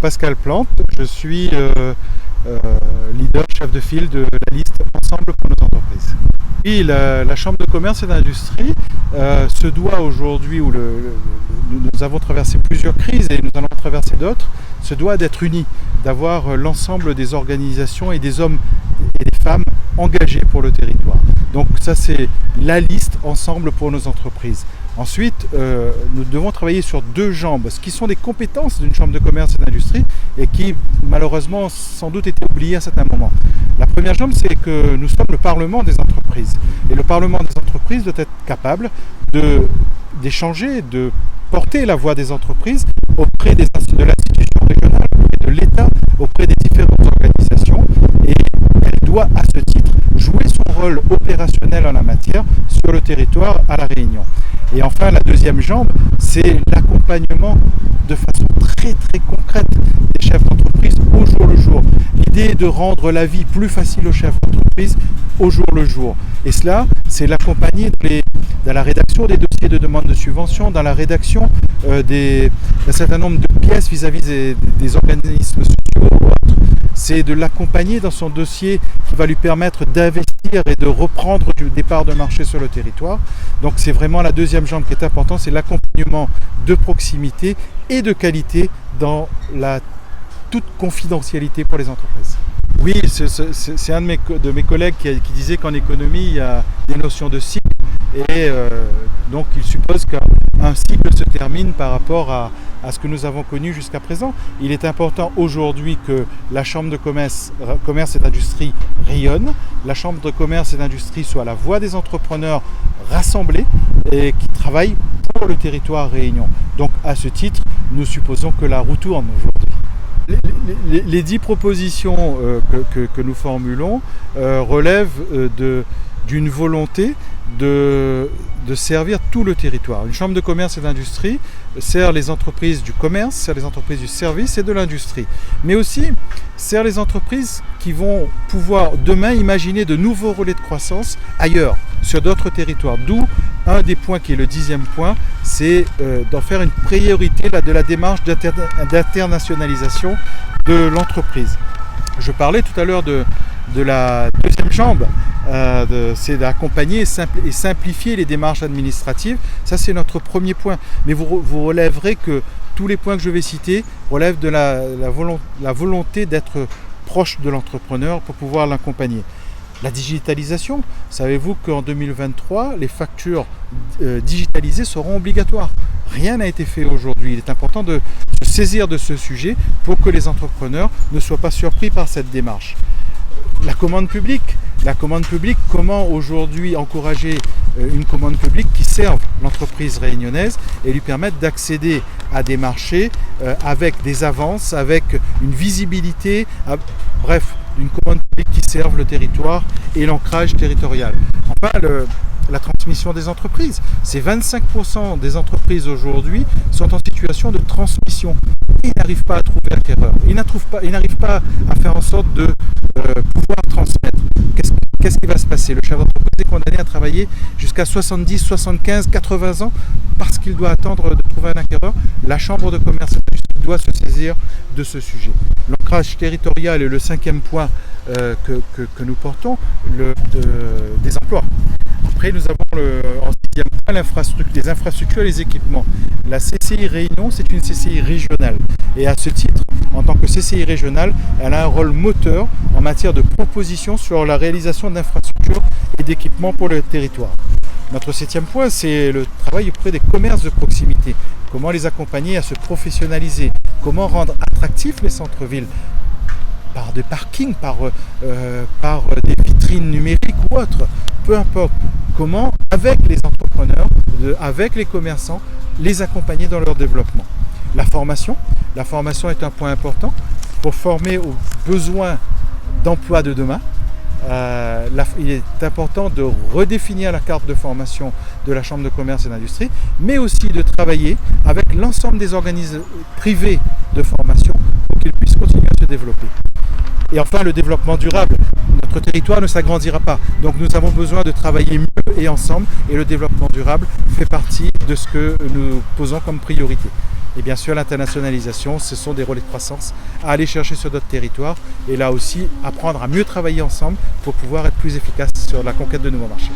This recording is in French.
Pascal Plante, je suis leader, chef de file de la liste Ensemble pour nos entreprises. Oui, la Chambre de commerce et d'industrie se doit aujourd'hui, où nous avons traversé plusieurs crises et nous allons traverser d'autres, se doit d'être unis, d'avoir l'ensemble des organisations et des hommes et des femmes engagés pour le territoire. Donc ça, c'est la liste Ensemble pour nos entreprises. Ensuite, nous devons travailler sur deux jambes, ce qui sont des compétences d'une chambre de commerce et d'industrie et qui, malheureusement, sans doute étaient oubliées à certains moments. La première jambe, c'est que nous sommes le Parlement des entreprises. Et le Parlement des entreprises doit être capable d'échanger, de porter la voix des entreprises auprès de l'institution régionale, auprès de l'État, auprès des différentes organisations. Et elle doit, à ce titre, jouer son rôle opérationnel en la matière sur le territoire à La Réunion. Et enfin, la deuxième jambe, c'est l'accompagnement de façon très très concrète des chefs d'entreprise au jour le jour. L'idée est de rendre la vie plus facile aux chefs d'entreprise au jour le jour. Et cela, c'est l'accompagner dans la rédaction des dossiers de demande de subvention, dans la rédaction d'un certain nombre de pièces vis-à-vis des organismes sociaux ou autres. C'est de l'accompagner dans son dossier qui va lui permettre d'investir et de reprendre du départ de marché sur le territoire. Donc c'est vraiment la deuxième jambe qui est importante, c'est l'accompagnement de proximité et de qualité dans la toute confidentialité pour les entreprises. Oui, c'est un de mes collègues qui disait qu'en économie, il y a des notions de cycle et donc il suppose qu'un cycle se termine par rapport à ce que nous avons connu jusqu'à présent. Il est important aujourd'hui que la Chambre de commerce et d'industrie rayonne, la Chambre de commerce et d'industrie soit la voix des entrepreneurs rassemblés et qui travaillent pour le territoire Réunion. Donc à ce titre, nous supposons que la roue tourne aujourd'hui. Les 10 propositions que nous formulons relèvent d'une volonté de servir tout le territoire. Une chambre de commerce et d'industrie sert les entreprises du commerce, sert les entreprises du service et de l'industrie. Mais aussi sert les entreprises qui vont pouvoir demain imaginer de nouveaux relais de croissance ailleurs, sur d'autres territoires. D'où un des points qui est le 10e point, c'est d'en faire une priorité de la démarche d'internationalisation de l'entreprise. Je parlais tout à l'heure de la deuxième jambe, c'est d'accompagner et simplifier les démarches administratives. Ça, c'est notre premier point. Mais vous relèverez que tous les points que je vais citer relèvent de la volonté d'être proche de l'entrepreneur pour pouvoir l'accompagner. La digitalisation, savez-vous qu'en 2023, les factures digitalisées seront obligatoires. Rien n'a été fait aujourd'hui. Il est important de se saisir de ce sujet pour que les entrepreneurs ne soient pas surpris par cette démarche. La commande publique, comment aujourd'hui encourager une commande publique qui serve l'entreprise réunionnaise et lui permettre d'accéder à des marchés avec des avances, avec une visibilité, bref, d'une commande publique qui serve le territoire et l'ancrage territorial. Enfin, la transmission des entreprises. C'est 25% des entreprises aujourd'hui sont en situation de transmission. Ils n'arrivent pas à trouver l'acquéreur. Ils n'arrivent pas à faire en sorte de pouvoir transmettre. Qu'est-ce qui va se passer? Le chef d'entreprise est condamné à travailler jusqu'à 70, 75, 80 ans parce qu'il doit attendre de trouver un acquéreur. La Chambre de commerce et d'industrie doit se saisir de ce sujet. L'ancrage territorial est le 5e point que nous portons, des emplois. Après, nous avons en 6e point les infrastructures et les équipements. La CCI Réunion, c'est une CCI régionale. Et à ce titre, en tant que CCI régionale, elle a un rôle moteur en matière de proposition sur la réalisation d'infrastructures et d'équipements pour le territoire. Notre 7e point, c'est le travail auprès des commerces de proximité. Comment les accompagner à se professionnaliser? Comment rendre attractifs les centres-villes? Par des parkings, par des vitrines numériques ou autres, peu importe. Comment, avec les entrepreneurs, avec les commerçants, les accompagner dans leur développement. La formation est un point important pour former aux besoins d'emploi de demain. Il est important de redéfinir la carte de formation de la Chambre de commerce et d'industrie, mais aussi de travailler avec l'ensemble des organismes privés de formation pour qu'ils puissent continuer à se développer. Et enfin, le développement durable. Notre territoire ne s'agrandira pas. Donc nous avons besoin de travailler mieux et ensemble. Et le développement durable fait partie de ce que nous posons comme priorité. Et bien sûr, l'internationalisation, ce sont des relais de croissance à aller chercher sur d'autres territoires. Et là aussi, apprendre à mieux travailler ensemble pour pouvoir être plus efficace sur la conquête de nouveaux marchés.